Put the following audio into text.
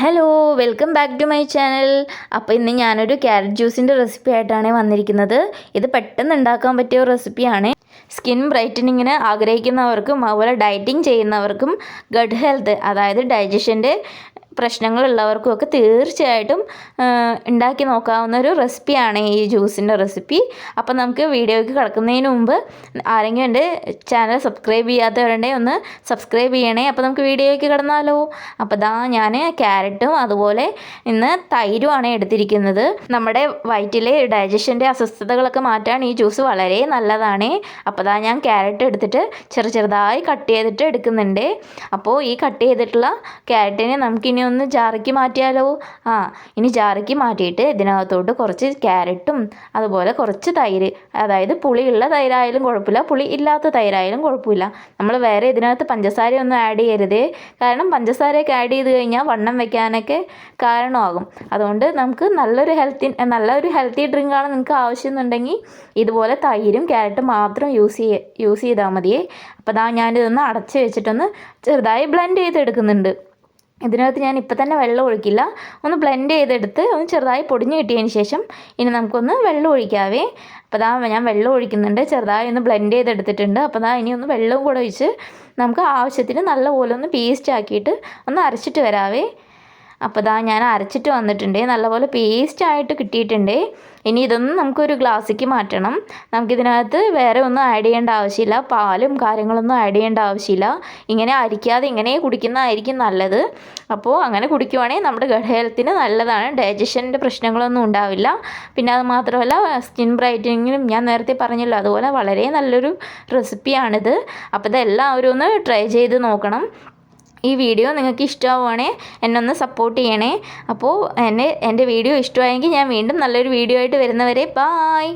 Hello welcome back to my channel. അപ്പോൾ ഇന്ന് ഞാനൊരു ക്യാരറ്റ് ജ്യൂസിൻ്റെ റെസിപ്പി ആയിട്ടാണ് വന്നിരിക്കുന്നത്. ഇത് പെട്ടെന്ന് ഉണ്ടാക്കാൻ പറ്റിയ ഒരു റെസിപ്പിയാണ്. സ്കിൻ ബ്രൈറ്റനിങ്ങിന് ആഗ്രഹിക്കുന്നവർക്കും അതുപോലെ ഡയറ്റിംഗ് ചെയ്യുന്നവർക്കും ഗട്ട് ഹെൽത്ത് അതായത് ഡൈജഷൻ്റെ പ്രശ്നങ്ങളുള്ളവർക്കുമൊക്കെ തീർച്ചയായിട്ടും ഉണ്ടാക്കി നോക്കാവുന്ന ഒരു റെസിപ്പിയാണ് ഈ ജ്യൂസിൻ്റെ റെസിപ്പി. അപ്പോൾ നമുക്ക് വീഡിയോയ്ക്ക് കിടക്കുന്നതിന് മുമ്പ് ആരെങ്കിലും എൻ്റെ ചാനൽ സബ്സ്ക്രൈബ് ചെയ്യാത്തവരുണ്ടെങ്കിൽ ഒന്ന് സബ്സ്ക്രൈബ് ചെയ്യണേ. അപ്പോൾ നമുക്ക് വീഡിയോയ്ക്ക് കിടന്നാലോ. അപ്പോൾ ഞാൻ ക്യാരറ്റും അതുപോലെ ഇന്ന് തൈരുമാണ് എടുത്തിരിക്കുന്നത്. നമ്മുടെ വയറ്റിലെ ഡൈജഷൻ്റെ അസ്വസ്ഥതകളൊക്കെ മാറ്റാൻ ഈ ജ്യൂസ് വളരെ നല്ലതാണ്. അപ്പോൾ ഞാൻ ക്യാരറ്റ് എടുത്തിട്ട് ചെറുതായി കട്ട് ചെയ്തിട്ട് എടുക്കുന്നുണ്ട്. അപ്പോൾ ഈ കട്ട് ചെയ്തിട്ടുള്ള ക്യാരറ്റിനെ നമുക്കിനി ഒന്ന് ജാറിക്ക് മാറ്റിയാലോ. ഇനി ജാറിക്ക് മാറ്റിയിട്ട് ഇതിനകത്തോട്ട് കുറച്ച് ക്യാരറ്റും അതുപോലെ കുറച്ച് തൈര്, അതായത് പുളിയുള്ള തൈരായാലും കുഴപ്പമില്ല, പുളി ഇല്ലാത്ത തൈരായാലും കുഴപ്പമില്ല. നമ്മൾ വേറെ ഇതിനകത്ത് പഞ്ചസാരയൊന്നും ആഡ് ചെയ്യരുത്. കാരണം പഞ്ചസാരയൊക്കെ ആഡ് ചെയ്ത് കഴിഞ്ഞാൽ വണ്ണം വെക്കാനൊക്കെ കാരണമാകും. അതുകൊണ്ട് നമുക്ക് നല്ലൊരു ഹെൽത്തി ഡ്രിങ്കാണ് നിങ്ങൾക്ക് ആവശ്യമെന്നുണ്ടെങ്കിൽ ഇതുപോലെ തൈരും ക്യാരറ്റും മാത്രം യൂസ് ചെയ്താൽ മതിയേ. അപ്പോൾ ഞാനിതൊന്ന് അടച്ച് വെച്ചിട്ടൊന്ന് ചെറുതായി ബ്ലെൻഡ് ചെയ്തെടുക്കുന്നുണ്ട്. ഇതിനകത്ത് ഞാൻ ഇപ്പം തന്നെ വെള്ളം ഒഴിക്കില്ല, ഒന്ന് ബ്ലെൻഡ് ചെയ്തെടുത്ത് ഒന്ന് ചെറുതായി പൊടിഞ്ഞ് കിട്ടിയതിന് ശേഷം ഇനി നമുക്കൊന്ന് വെള്ളം ഒഴിക്കാവേ. അപ്പോൾ ഞാൻ വെള്ളം ഒഴിക്കുന്നുണ്ട്, ചെറുതായി ഒന്ന് ബ്ലെൻഡ് ചെയ്തെടുത്തിട്ടുണ്ട്. അപ്പോൾ ഇനി ഒന്ന് വെള്ളവും കൂടെ ഒഴിച്ച് നമുക്ക് ആവശ്യത്തിന് നല്ലപോലെ ഒന്ന് പേസ്റ്റ് ആക്കിയിട്ട് ഒന്ന് അരച്ചിട്ട് വരാവേ. അപ്പോൾ ഞാൻ അരച്ചിട്ട് വന്നിട്ടുണ്ട്, നല്ലപോലെ പേസ്റ്റായിട്ട് കിട്ടിയിട്ടുണ്ട്. ഇനി ഇതൊന്നും നമുക്കൊരു ഗ്ലാസ്സിലേക്ക് മാറ്റണം. നമുക്കിതിനകത്ത് വേറെ ഒന്നും ആഡ് ചെയ്യേണ്ട ആവശ്യമില്ല, പാലും കാര്യങ്ങളൊന്നും ആഡ് ചെയ്യേണ്ട ആവശ്യമില്ല. ഇങ്ങനെ അരിക്കാതെ ഇങ്ങനെ കുടിക്കുന്നതായിരിക്കും നല്ലത്. അപ്പോൾ അങ്ങനെ കുടിക്കുവാണെങ്കിൽ നമ്മുടെ ഗട്ട് ഹെൽത്തിന് നല്ലതാണ്, ഡൈജഷൻ്റെ പ്രശ്നങ്ങളൊന്നും ഉണ്ടാവില്ല. പിന്നെ അത് മാത്രമല്ല സ്കിൻ ബ്രൈറ്റനിങ്ങിനും ഞാൻ നേരത്തെ പറഞ്ഞല്ലോ അതുപോലെ വളരെ നല്ലൊരു റെസിപ്പിയാണിത്. അപ്പോൾ ഇതെല്ലാവരും ഒന്ന് ട്രൈ ചെയ്ത് നോക്കണം. ഈ വീഡിയോ നിങ്ങൾക്ക് ഇഷ്ടമാവുകയാണെങ്കിൽ എന്നെ ഒന്ന് സപ്പോർട്ട് ചെയ്യണേ. അപ്പോൾ എൻ്റെ വീഡിയോ ഇഷ്ടമായെങ്കിൽ ഞാൻ വീണ്ടും നല്ലൊരു വീഡിയോ ആയിട്ട് വരുന്നവരെ ബായ്.